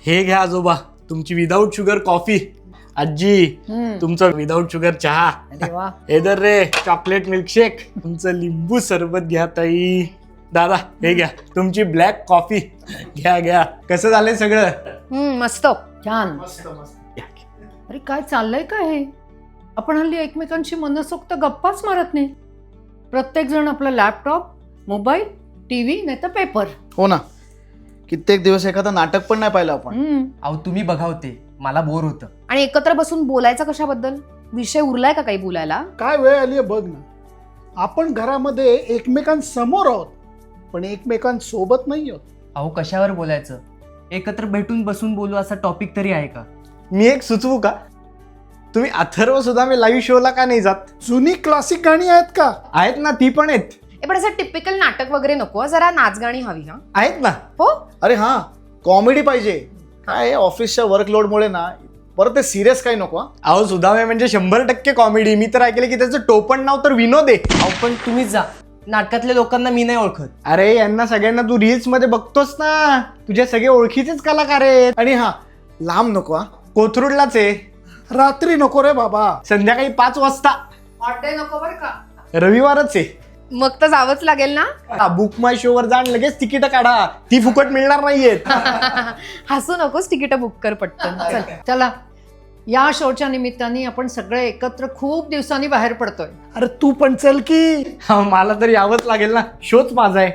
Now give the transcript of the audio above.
हे घ्या आजोबा तुमची विदाऊट शुगर कॉफी. आजी तुमचं विदाऊट शुगर चहा. अरे वा. इधर रे चॉकलेट मिल्कशेक. तुमचं लिंबू सरबत घ्या ताई. दादा हे घ्या तुमची ब्लॅक कॉफी. घ्या घ्या. कसं झालंय सगळं? मस्त छान. मस्त मस्त. अरे काय चाललंय काय हे? आपण हल्ली एकमेकांशी मनसोक्त गप्पाच मारत नाही. प्रत्येक जण आपला लॅपटॉप, मोबाईल, टीव्ही नाही तर पेपर. हो ना, कित्येक दिवस एखादं नाटक पण नाही पाहिलं आपण. अहो तुम्ही बघा होते, मला बोर होतं. आणि एकत्र बसून बोलायचं कशाबद्दल? विषय उरलाय का काही बोलायला? काय वेळ आली बघ ना. आपण घरामध्ये एकमेकांसमोर आहोत पण एकमेकांसोबत नाही आहोत. अहो कशावर बोलायचं? एकत्र भेटून बसून बोलू असा टॉपिक तरी आहे का? मी एक सुचवू का? तुम्ही अथर्व सुद्धा मी लाईव्ह शोला का नाही जात? जुनी क्लासिक गाणी आहेत का? आहेत ना, ती पण आहेत. पण असं टिपिकल नाटक वगैरे नको, जरा नाचगाणी हवी. हा आहेत ना. हो. अरे हा, कॉमेडी पाहिजे. काय ऑफिसच्या वर्कलोडमुळे ना परत ते सिरियस काही नको. अहो सुदामे म्हणजे 100% कॉमेडी. मी तर ऐकले की त्याचं टोपण नाव तर विनोद आहे. अहो पण तुम्हीच जा, नाटकातल्या लोकांना मी नाही ओळखत. अरे यांना सगळ्यांना तू रील्स मध्ये बघतोस ना, तुझे सगळे ओळखीचेच कलाकार आहेत. आणि हा, लांब नको. कोथरूडलाच आहे. रात्री नको रे बाबा. संध्याकाळी 5 वाजता. हॉट डे नको बरं का. रविवारच आहे. मग तर जावंच लागेल ना. बुक माय शो वर जाण लगेच तिकीट काढा. ती फुकट मिळणार नाहीयेत. हसू नकोस, तिकीट बुक कर पटकन. चल. चला, या शोच्या निमित्ताने आपण सगळे एकत्र खूप दिवसांनी बाहेर पडतोय. अरे तू पण चल की. मला तर यावंच लागेल ना, शोच माझा आहे.